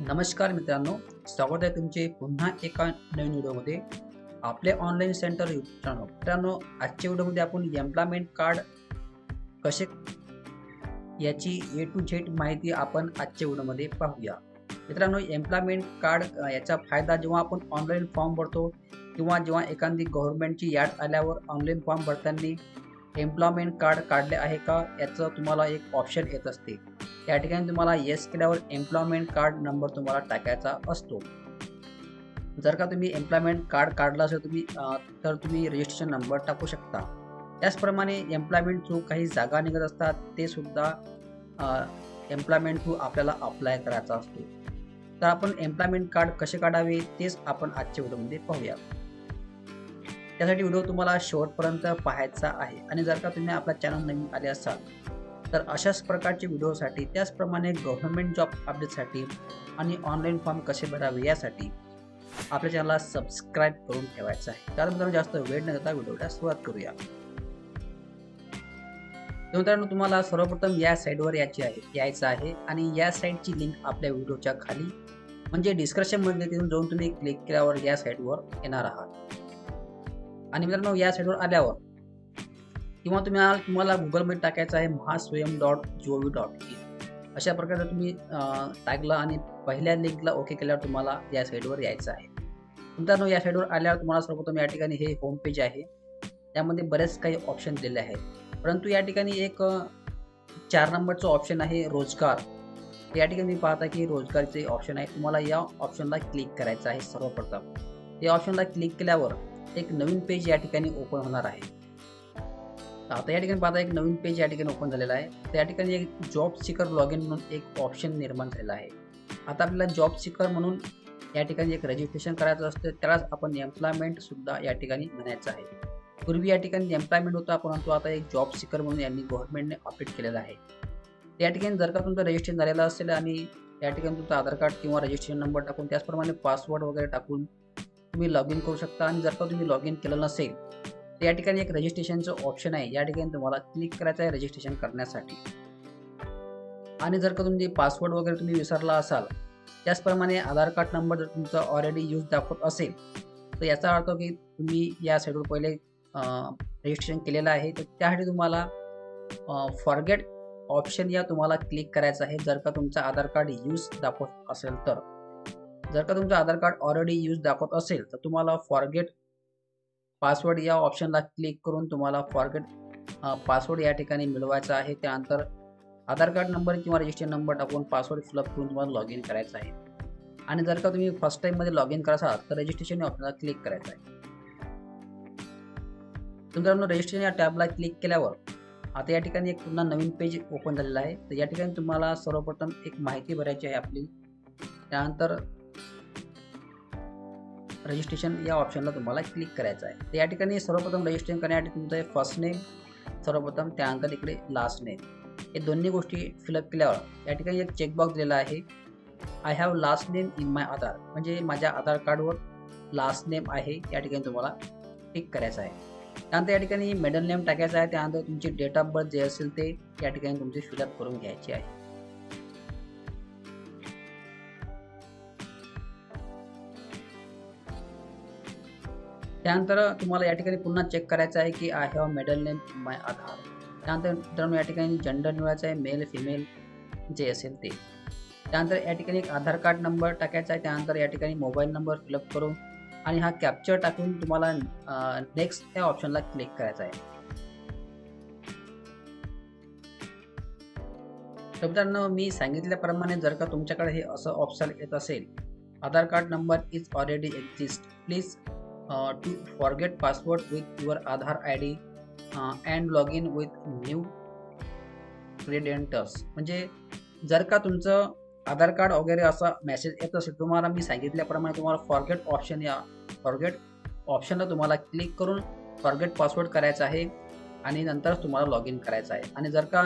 नमस्कार मित्रांनो, स्वागत आहे तुमचे पुन्हा एका नवीन व्हिडिओमध्ये. आपले ऑनलाईन सेंटर यूट्यूब चॅनल. मित्रांनो, आजच्या व्हिडिओमध्ये आपण एम्प्लॉयमेंट कार्ड कसे याची ए टू झेड माहिती आपण आजच्या व्हिडिओमध्ये पाहूया. मित्रांनो, एम्प्लॉयमेंट कार्ड याचा फायदा जेव्हा आपण ऑनलाईन फॉर्म भरतो किंवा जेव्हा एखादी गव्हर्नमेंटची याड आल्यावर ऑनलाईन फॉर्म भरताना एम्प्लॉयमेंट कार्ड काढले आहे का याचं तुम्हाला एक ऑप्शन येत असते. या ठिकाणी तुम्हाला येस केल्यावर एम्प्लॉयमेंट कार्ड नंबर तुम्हाला टाकायचा असतो. जर का तुम्ही एम्प्लॉयमेंट कार्ड काढला असेल तर तुम्ही रजिस्ट्रेशन नंबर टाकू शकता. त्याचप्रमाणे एम्प्लॉयमेंट थ्रू काही जागा निघत असतात, ते सुद्धा एम्प्लॉयमेंट थ्रू आपल्याला अप्लाय करायचा असतो. तर आपण एम्प्लॉयमेंट कार्ड कसे काढावे तेच आपण आजच्या व्हिडिओमध्ये पाहूया. त्यासाठी व्हिडिओ तुम्हाला शेवटपर्यंत पाहायचा आहे. आणि जर का तुम्ही आपल्या चॅनल नवीन आले असाल तर अशाच प्रकारचे व्हिडिओसाठी, त्याचप्रमाणे गव्हर्नमेंट जॉब अपडेटसाठी आणि ऑनलाईन फॉर्म कसे भरावे यासाठी आपल्या चॅनलला सबस्क्राईब करून ठेवायचं आहे. त्यानंतर जास्त वेळ न घेता व्हिडिओला सुरुवात करूया. मित्रांनो, तुम्हाला सर्वप्रथम या साईटवर यायचं आहे आणि या साईटची लिंक आपल्या व्हिडिओच्या खाली म्हणजे डिस्क्रिप्शनमध्ये तिथून जाऊन तुम्ही क्लिक केल्यावर या साईटवर येणार आहात. आणि मित्रांनो, या साईटवर आल्यावर किंवा तुम्हाला गुगलमध्ये टाकायचं आहे mahaswayam.gov.in. अशा प्रकारे तुम्ही टाकलं आणि पहिल्या लिंकला ओके केल्यावर तुम्हाला या साईटवर यायचं आहे. मित्रांनो, या साईटवर आल्यावर तुम्हाला सर्वप्रथम या ठिकाणी हे होम पेज आहे. त्यामध्ये बरेच काही ऑप्शन दिले आहेत, परंतु या ठिकाणी एक 4 नंबरचं ऑप्शन आहे रोजगार. या ठिकाणी तुम्ही पाहता की रोजगारचे ऑप्शन आहे. तुम्हाला या ऑप्शनला क्लिक करायचं आहे. सर्वप्रथम या ऑप्शनला क्लिक केल्यावर एक नवीन पेज या ठिकाणी ओपन होणार आहे. आता या ठिकाणी पाहता एक नवीन पेज या ठिकाणी ओपन झालेला आहे. तर या ठिकाणी एक जॉब सीकर लॉग इन म्हणून एक ऑप्शन निर्माण झालेला आहे. आता आपल्याला जॉब सीकर म्हणून या ठिकाणी एक रजिस्ट्रेशन करायचं असतं, त्यालाच आपण एम्प्लॉयमेंट सुद्धा या ठिकाणी म्हणायचं आहे. पूर्वी या ठिकाणी एम्प्लॉयमेंट होता, परंतु आता एक जॉब सीकर म्हणून यांनी गव्हर्नमेंटने अपडेट केलेलं आहे. या ठिकाणी जर का तुमचं रजिस्ट्रेशन झालेलं असेल आणि या ठिकाणी तुमचं आधार कार्ड किंवा रजिस्ट्रेशन नंबर टाकून त्याचप्रमाणे पासवर्ड वगैरे टाकून तुम्ही लॉग इन करू शकता. आणि जर का तुम्ही लॉग इन केलं नसेल तर या ठिकाणी एक रजिस्ट्रेशनचं ऑप्शन आहे. या ठिकाणी तुम्हाला क्लिक करायचं आहे रजिस्ट्रेशन करण्यासाठी. आणि जर का तुम्ही पासवर्ड वगैरे तुम्ही विसरला असाल, त्याचप्रमाणे आधार कार्ड नंबर जर तुमचा ऑलरेडी यूज दाखवत असेल तर याचा अर्थ की तुम्ही या साईटवर पहिले रजिस्ट्रेशन केलेलं आहे. तर त्यासाठी तुम्हाला फॉरगेट ऑप्शन या तुम्हाला क्लिक करायचं आहे. जर का तुमचा आधार कार्ड यूज दाखवत असेल तर. जर का तुमचं आधार कार्ड ऑलरेडी यूज दाखवत असेल तर तुम्हाला फॉरगेट पासवर्ड या ऑप्शनला क्लिक करून तुम्हाला फॉरगेट पासवर्ड या ठिकाणी मिळवायचा आहे. त्यानंतर आधार कार्ड नंबर किंवा रजिस्ट्रेशन नंबर टाकून पासवर्ड फिलअप करून तुम्हाला लॉग इन करायचं आहे. आणि जर का तुम्ही फर्स्ट टाईममध्ये लॉग इन कराल तर रजिस्ट्रेशन या ऑप्शनला क्लिक करायचं आहे. मित्रांनो, रजिस्ट्रेशन या टॅबला क्लिक केल्यावर आता या ठिकाणी एक पुन्हा नवीन पेज ओपन झालेला आहे. तर या ठिकाणी तुम्हाला सर्वप्रथम एक माहिती भरायची आहे आपली. त्यानंतर रजिस्ट्रेशन या ऑप्शनला तुम्हाला क्लिक करायचं आहे. तर या ठिकाणी सर्वप्रथम रजिस्ट्रेशन करण्यासाठी तुमचं फर्स्ट नेम सर्वप्रथम, त्यानंतर इकडे लास्ट नेम, हे दोन्ही गोष्टी फिलअप केल्यावर या ठिकाणी एक चेकबॉक्स दिलेला आहे. I have last name in my Aadhaar, म्हणजे माझ्या आधार कार्डवर लास्ट नेम आहे. या ठिकाणी तुम्हाला टिक करायचं आहे. त्यानंतर या ठिकाणी मिडल नेम टाकायचं आहे. त्यानंतर तुमची डेट ऑफ बर्थ जे असेल ते या ठिकाणी तुमची फिलअप करून घ्यायची आहे. त्यानंतर तुम्हाला या ठिकाणी पुन्हा चेक करायचं आहे की I have middle name in my Aadhaar. त्यानंतर मित्रांनो या ठिकाणी जेंडर निवडायचं आहे, मेल फिमेल जे असेल ते. त्यानंतर या ठिकाणी एक आधार कार्ड नंबर टाकायचा आहे. त्यानंतर या ठिकाणी मोबाईल नंबर फिलअप करून आणि हा कॅप्चर टाकून तुम्हाला नेक्स्ट या ऑप्शनला क्लिक करायचा आहे. तर मित्रांनो, मी सांगितल्याप्रमाणे जर का तुमच्याकडे हे असं ऑप्शन येत असेल, Aadhaar card number is already exist, please to forget password with your Aadhaar ID and log in with new credentials. म्हणजे जर का तुमचं आधार कार्ड वगैरे असा मेसेज येत असेल, तुम्हाला मी सांगितल्याप्रमाणे तुम्हाला फॉरगेट ऑप्शनला तुम्हाला क्लिक करून फॉरगेट पासवर्ड करायचा आहे आणि नंतरच तुम्हाला लॉग इन करायचं आहे. आणि जर का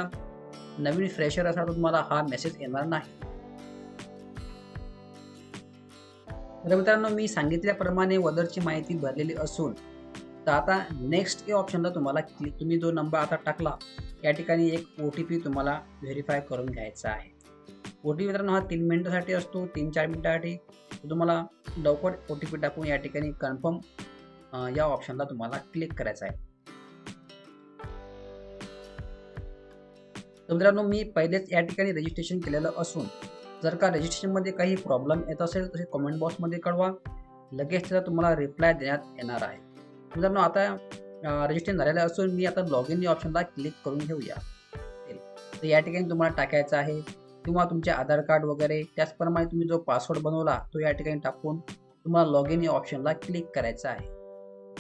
नवीन फ्रेशर असाल तर तुम्हाला हा मेसेज येणार नाही. तर मित्रांनो, मी सांगितल्याप्रमाणे वदरची माहिती भरलेली असून तर आता नेक्स्ट या ऑप्शनला तुम्हाला तुम्ही जो नंबर आता टाकला या ठिकाणी एक OTP तुम्हाला व्हेरीफाय करून घ्यायचा आहे. OTP मित्रांनो हा 3 मिनिटासाठी असतो, 3-4 मिनिटासाठी. तर तुम्हाला लवकर OTP टाकून या ठिकाणी कन्फर्म या ऑप्शनला तुम्हाला क्लिक करायचं आहे. तर मित्रांनो मी पहिलेच या ठिकाणी रजिस्ट्रेशन केलेलं असून जर का रजिस्ट्रेशनमध्ये काही प्रॉब्लेम येत असेल तर कमेंट बॉक्समध्ये कळवा, लगेच त्याचा तुम्हाला रिप्लाय देण्यात येणार आहे. मित्रांनो आता रजिस्ट्रेशन झालेलं असून मी आता लॉग इन या ऑप्शनला क्लिक करून घेऊया. तर या ठिकाणी तुम्हाला टाकायचं आहे किंवा तुमचे आधार कार्ड वगैरे, त्याचप्रमाणे तुम्ही जो पासवर्ड बनवला तो या ठिकाणी टाकून तुम्हाला लॉग इन या ऑप्शनला क्लिक करायचं आहे.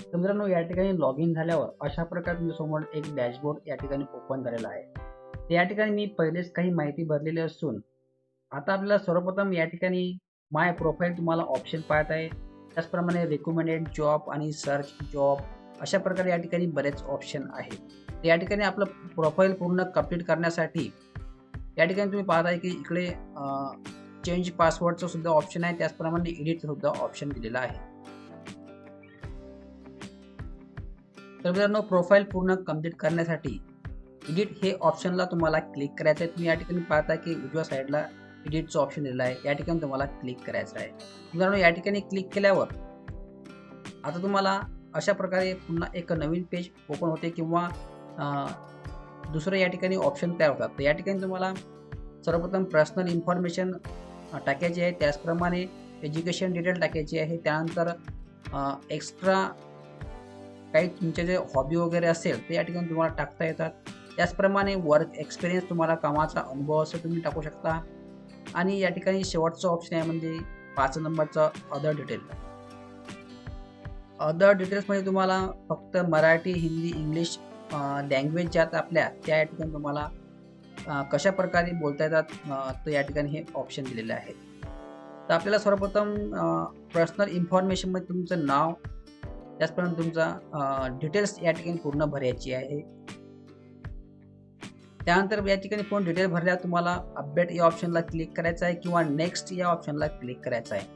तर मित्रांनो या ठिकाणी लॉग इन झाल्यावर अशा प्रकारे तुमच्यासमोर एक डॅशबोर्ड या ठिकाणी ओपन झालेला आहे. तर या ठिकाणी मी पहिलेच काही माहिती भरलेली असून आता आपल्याला सर्वप्रथम या ठिकाणी माय प्रोफाईल तुम्हाला ऑप्शन पाहत आहे. त्याचप्रमाणे रिकमेंडेड जॉब आणि सर्च जॉब अशा प्रकारे या ठिकाणी बरेच ऑप्शन आहेत. या ठिकाणी आपलं प्रोफाईल पूर्ण कंप्लीट करण्यासाठी या ठिकाणी तुम्ही पाहत आहे की इकडे चेंज पासवर्डचं सुद्धा ऑप्शन आहे, त्याचप्रमाणे एडिटचं सुद्धा ऑप्शन दिलेला आहे. तर मित्रांनो प्रोफाईल पूर्ण कंप्लीट करण्यासाठी एडिट हे ऑप्शनला तुम्हाला क्लिक करायचं आहे. तुम्ही या ठिकाणी पाहता की उजव्या साईडला एडिटचं ऑप्शन दिलेलं आहे, या ठिकाणी तुम्हाला क्लिक करायचं आहे. मित्रांनो या ठिकाणी क्लिक केल्यावर आता तुम्हाला अशा प्रकारे पुन्हा एक नवीन पेज ओपन होते किंवा दुसरं या ठिकाणी ऑप्शन तयार होतात. तर या ठिकाणी तुम्हाला सर्वप्रथम पर्सनल इन्फॉर्मेशन टाकायची आहे, त्याचप्रमाणे एज्युकेशन डिटेल टाकायची आहे. त्यानंतर एक्स्ट्रा काही तुमचे जे हॉबी वगैरे असेल ते या ठिकाणी तुम्हाला टाकता येतात. त्याचप्रमाणे वर्क एक्सपिरियन्स तुम्हाला कामाचा अनुभव असेल तुम्ही टाकू शकता. आणि या ठिकाणी शेवटचं ऑप्शन आहे म्हणजे 5 नंबरचं अदर डिटेल. अदर डिटेल्समध्ये तुम्हाला फक्त मराठी, हिंदी, इंग्लिश लँग्वेज ज्यात आपल्या त्या या ठिकाणी तुम्हाला कशा प्रकारे बोलता येतात तर या ठिकाणी हे ऑप्शन दिलेले आहेत. तर आपल्याला सर्वप्रथम पर्सनल इन्फॉर्मेशनमध्ये तुमचं नाव, त्याचप्रमाणे तुमचा डिटेल्स या ठिकाणी पूर्ण भरायची आहे. त्यानंतर या ठिकाणी पूर्ण डिटेल भरल्यावर तुम्हाला अपडेट या ऑप्शनला क्लिक करायचं आहे किंवा नेक्स्ट या ऑप्शनला क्लिक करायचं आहे.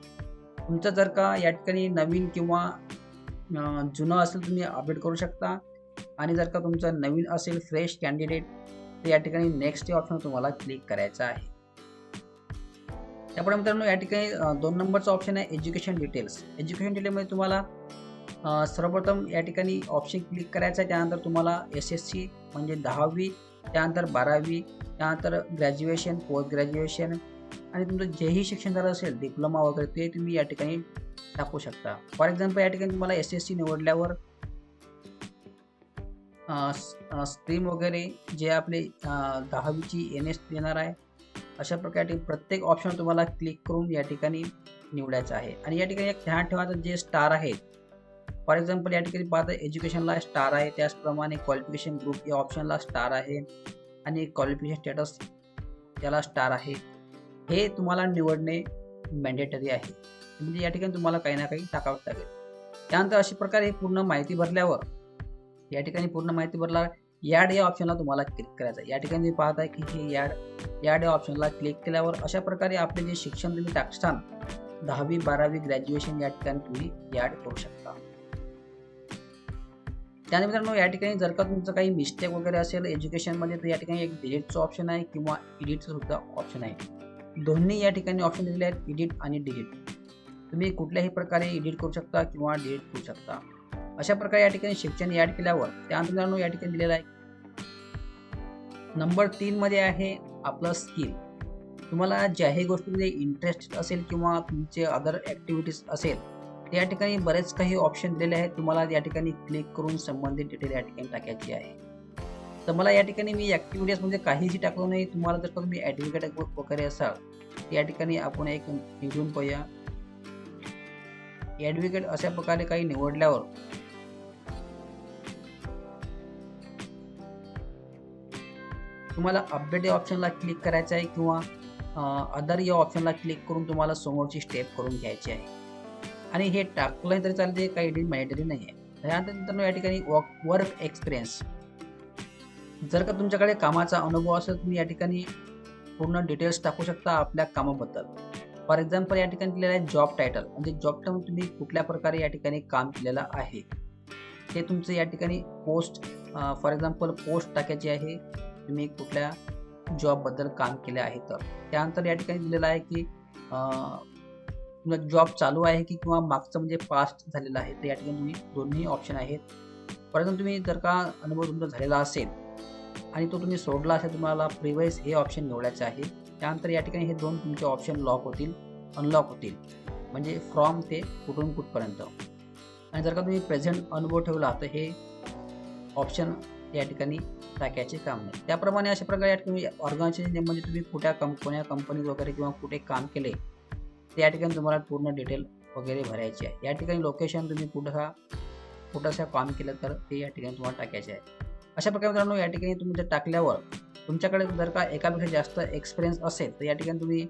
तुमचं जर का या ठिकाणी नवीन किंवा जुनं असेल तुम्ही अपडेट करू शकता आणि जर का तुमचं नवीन असेल फ्रेश कॅन्डिडेट तर या ठिकाणी नेक्स्ट या ऑप्शन तुम्हाला क्लिक करायचं आहे. त्यापुढे मित्रांनो या ठिकाणी 2 नंबरचा ऑप्शन आहे एज्युकेशन डिटेल्स. एज्युकेशन डिटेलमध्ये तुम्हाला सर्वप्रथम या ठिकाणी ऑप्शन क्लिक करायचं आहे. त्यानंतर तुम्हाला SSC म्हणजे 10वी, त्यानंतर 12वी, त्यानंतर ग्रॅज्युएशन, पोस्ट ग्रॅज्युएशन आणि तुमचं जेही शिक्षण झालं असेल डिप्लोमा वगैरे ते तुम्ही या ठिकाणी टाकू शकता. फॉर एक्झाम्पल या ठिकाणी तुम्हाला SSC निवडल्यावर स्ट्रीम वगैरे जे आपले 10वीची NS देणार आहे अशा प्रकारे प्रत्येक ऑप्शन तुम्हाला क्लिक करून या ठिकाणी निवडायचं आहे. आणि या ठिकाणी एक ध्यान ठेवायचं जे स्टार आहेत, फॉर एक्झाम्पल या ठिकाणी पाहता एज्युकेशनला स्टार आहे, त्याचप्रमाणे क्वालिफिकेशन ग्रुप या ऑप्शनला स्टार आहे आणि क्वालिफिकेशन स्टेटस याला स्टार आहे. हे तुम्हाला निवडणे मॅन्डेटरी आहे, म्हणजे या ठिकाणी तुम्हाला काही ना काही टाकावं लागेल. त्यानंतर अशा प्रकारे हे पूर्ण माहिती भरल्यावर या ठिकाणी पूर्ण माहिती भरल्यावर याड या ऑप्शनला तुम्हाला क्लिक करायचं आहे. या ठिकाणी तुम्ही पाहताय की हे याड या ऑप्शनला क्लिक केल्यावर अशा प्रकारे आपले जे शिक्षण तुम्ही टाकसान 10वी, 12वी, ग्रॅज्युएशन या ठिकाणी तुम्ही याड करू शकता. त्यानंतर या ठिकाणी जर का तुमचं काही मिस्टेक वगैरे असेल एज्युकेशनमध्ये तर या ठिकाणी एक डिलीटचं ऑप्शन आहे किंवा एडिटचं सुद्धा ऑप्शन आहे. दोन्ही या ठिकाणी ऑप्शन दिलेले आहेत, एडिट आणि डिलीट. तुम्ही कुठल्याही प्रकारे एडिट करू शकता किंवा डिलीट करू शकता. अशा प्रकारे या ठिकाणी शिक्षण ॲड केल्यावर त्यानंतर या ठिकाणी दिलेलं आहे नंबर 3 मध्ये आहे आपलं स्किल. तुम्हाला ज्याही गोष्टीमध्ये इंटरेस्ट असेल किंवा तुमचे अदर ॲक्टिव्हिटीज असेल या ठिकाणी बरेच काही ऑप्शन दिलेले आहेत. तुम्हाला या ठिकाणी क्लिक करून संबंधित डिटेल या ठिकाणी टाकायची आहे. तर मला या ठिकाणी मी ॲक्टिव्हिटीजमध्ये काहीही टाकलो नाही. तुम्हाला जर का तुम्ही ॲडव्होकेट वगैरे असाल या ठिकाणी आपण एक निवडून पाहूया. ॲडव्होकेट अशा प्रकारे काही निवडल्यावर तुम्हाला अपडेट या ऑप्शनला क्लिक करायचं आहे किंवा अदर या ऑप्शनला क्लिक करून तुम्हाला समोरची स्टेप करून घ्यायची आहे. आणि हे टाकलं तरी चालते, काही एडिट मॅन्डेटरी नाही आहे. त्यानंतर या ठिकाणी वर्क एक्सपिरियन्स. जर का तुमच्याकडे कामाचा अनुभव असेल तुम्ही या ठिकाणी पूर्ण डिटेल्स टाकू शकता आपल्या कामाबद्दल. फॉर एक्झाम्पल या ठिकाणी दिलेलं आहे जॉब टायटल, म्हणजे जॉब टायटल तुम्ही कुठल्या प्रकारे या ठिकाणी काम केलेलं आहे ते तुमचं या ठिकाणी पोस्ट, फॉर एक्झाम्पल पोस्ट टाकायची आहे. तुम्ही कुठल्या जॉबबद्दल काम केले आहे तर. त्यानंतर या ठिकाणी दिलेलं आहे की तुमचा जॉब चालू आहे की किंवा मागचं म्हणजे पास्ट झालेलं आहे. तर या ठिकाणी तुम्ही दोन्ही ऑप्शन आहेत. परंतु तुम्ही जर का अनुभव तुमचा झालेला असेल आणि तो तुम्ही सोडला असेल, तुम्हाला प्रिव्हियस हे ऑप्शन निवडायचं आहे. त्यानंतर या ठिकाणी हे 2 तुमचे ऑप्शन लॉक होतील, अनलॉक होतील. म्हणजे फ्रॉम ते कुठून कुठपर्यंत. आणि जर का तुम्ही प्रेझेंट अनुभव ठेवला तर हे ऑप्शन या ठिकाणी टाकायचे काम नाही. त्याप्रमाणे अशा प्रकारे या ठिकाणी ऑर्गनायझेशन नेममध्ये तुम्ही कोण्या कंपनीत वगैरे किंवा कुठे काम केले, तर या ठिकाणी तुम्हाला पूर्ण डिटेल वगैरे भरायची आहे. या ठिकाणी लोकेशन तुम्ही कुठं काम केलं तर ते या ठिकाणी तुम्हाला टाकायचे आहे. अशा प्रकारे मित्रांनो या ठिकाणी तुम्ही जर टाकल्यावर तुमच्याकडे जर का एकापेक्षा जास्त एक्सपिरियन्स असेल तर या ठिकाणी तुम्ही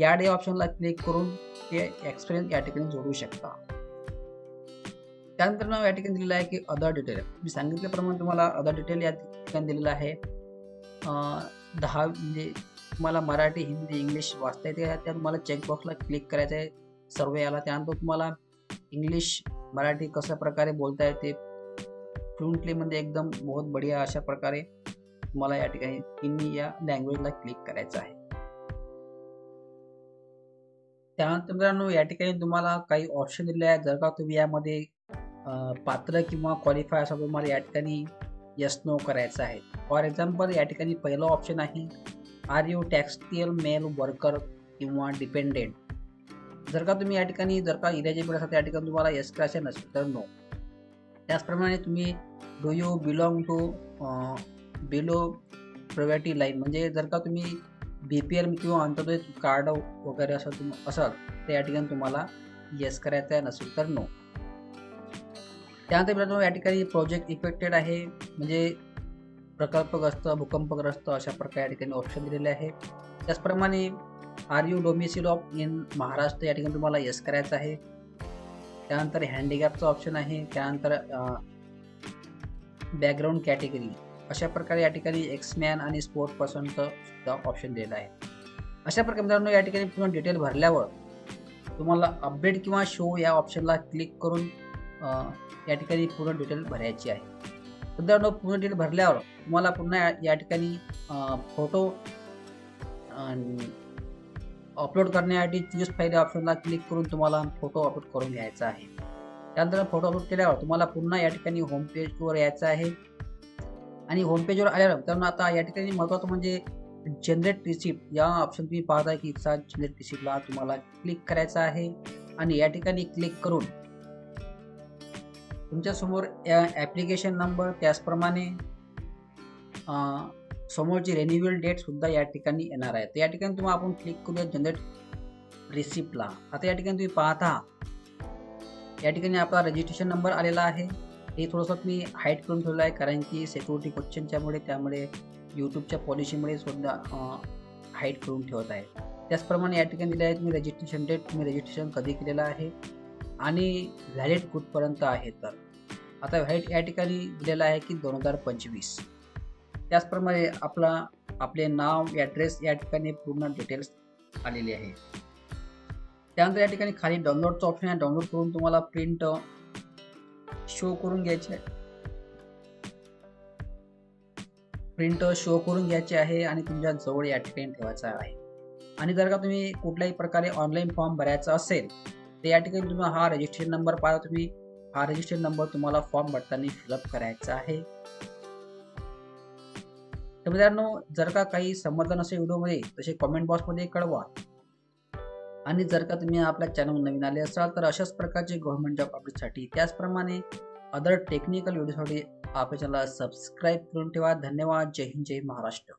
ॲड या ऑप्शनला क्लिक करून ते एक्सपिरियन्स या ठिकाणी जोडू शकता. त्यानंतर या ठिकाणी दिलेलं आहे की अदर डिटेल. मी सांगितल्याप्रमाणे तुम्हाला अदर डिटेल या ठिकाणी दिलेलं आहे. 10 म्हणजे तुम्हाला मराठी, हिंदी, इंग्लिश वाचता येते. त्या तुम्हाला चेकबॉक्सला क्लिक करायचं आहे सर्व याला. त्यानंतर तुम्हाला इंग्लिश, मराठी कशा प्रकारे बोलता येते फ्लुएंटली म्हणजे एकदम बहुत बढिया अशा प्रकारे तुम्हाला या ठिकाणी तिन्ही या लँग्वेजला क्लिक करायचं आहे. त्यानंतर मित्रांनो या ठिकाणी तुम्हाला काही ऑप्शन दिले आहेत. जर का तुम्ही यामध्ये पात्र किंवा क्वालिफाय असं तुम्हाला या ठिकाणी येस नो करायचं आहे. फॉर एक्झाम्पल या ठिकाणी पहिलं ऑप्शन आहे are you textile male worker किंवा डिपेंडेंट. जर का तुम्ही या ठिकाणी जर का इलिजिबल असाल तर या ठिकाणी तुम्हाला येस करायचं नसेल तर नो. त्याचप्रमाणे तुम्ही do you belong to below poverty line म्हणजे जर का तुम्ही BPL किंवा अंत्योदय कार्ड वगैरे असं असाल तर या ठिकाणी तुम्हाला येस करायचं आहे, नसेल तर नो. त्यानंतर मित्रांनो या ठिकाणी प्रोजेक्ट इफेक्टेड आहे म्हणजे प्रकल्पग्रस्त, भूकंपग्रस्त अशा प्रकारे या ठिकाणी ऑप्शन दिलेले आहे. त्याचप्रमाणे are you domicile of in Maharashtra या ठिकाणी तुम्हाला येस करायचं आहे. त्यानंतर हँडिकॅपचं ऑप्शन आहे. त्यानंतर बॅकग्राऊंड कॅटेगरी अशा प्रकारे या ठिकाणी एक्समॅन आणि स्पोर्ट पर्सनचं सुद्धा ऑप्शन दिलेलं आहे. अशा प्रकारे मित्रांनो या ठिकाणी पूर्ण डिटेल भरल्यावर तुम्हाला अपडेट किंवा शो या ऑप्शनला क्लिक करून या ठिकाणी पूर्ण डिटेल भरायची आहे. मित्रांनो पूर्ण डिटेल भरल्यावर तुम्हाला पुन्हा या ठिकाणी फोटो अपलोड करण्यासाठी चूज फाईल या ऑप्शनला क्लिक करून तुम्हाला फोटो अपलोड करून घ्यायचा आहे. त्यानंतर फोटो अपलोड केल्यावर तुम्हाला पुन्हा या ठिकाणी होम पेजवर यायचं आहे. आणि होम पेजवर आल्यावर मित्रांनो आता या ठिकाणी महत्त्वाचं म्हणजे जनरेट रिसिप्ट या ऑप्शन तुम्ही पाहताय की जनरेट रिसिप्टला तुम्हाला क्लिक करायचं आहे. आणि या ठिकाणी क्लिक करून तुमच्यासमोर ॲप्लिकेशन नंबर त्याचप्रमाणे समोरची रेन्युअल डेट सुद्धा या ठिकाणी येणार आहे. तर या ठिकाणी तुम्हाला आपण क्लिक करूया जनरेट रिसिप्टला. आता या ठिकाणी तुम्ही पाहता या ठिकाणी आपला रजिस्ट्रेशन नंबर आलेला आहे. हे थोडंसं मी हाईट करून ठेवलं आहे कारण की सिक्युरिटी क्वेश्चनच्यामुळे त्यामुळे यूट्यूबच्या पॉलिसीमुळे सुद्धा हाईट करून ठेवत आहे. त्याचप्रमाणे या ठिकाणी दिलं आहे तुम्ही रजिस्ट्रेशन डेट, तुम्ही रजिस्ट्रेशन कधी केलेलं आहे आणि व्हॅलिड कुठपर्यंत आहे. तर आता व्हॅलिड या ठिकाणी दिलेलं आहे की 2025. त्याचप्रमाणे आपले नाव, ॲड्रेस या ठिकाणी पूर्ण डिटेल्स आलेली आहे. त्यानंतर या ठिकाणी खाली डाउनलोडचं ऑप्शन आहे. डाउनलोड करून तुम्हाला प्रिंट शो करून घ्यायची आहे. प्रिंट शो करून घ्यायची आहे आणि तुमच्या जवळ या ठिकाणी ठेवायचा आहे. आणि जर का तुम्ही कुठल्याही प्रकारे ऑनलाईन फॉर्म भरायचा असेल तर या ठिकाणी तुम्ही हा रजिस्ट्रेशन नंबर पाहा. तुम्ही हा रजिस्ट्रेशन नंबर तुम्हाला फॉर्म भरताना फिलअप करायचा आहे. तर मित्रांनो जर का काही समजलं नसेल व्हिडिओमध्ये तसे कमेंट बॉक्समध्ये कळवा. आणि जर का तुम्ही आपल्या चॅनल नवीन आले असाल तर अशाच प्रकारचे गव्हर्नमेंट जॉब अपडेटसाठी त्याचप्रमाणे अदर टेक्निकल व्हिडिओसाठी आपल्या चॅनलला सबस्क्राईब करून ठेवा. धन्यवाद. जय हिंद, जय महाराष्ट्र.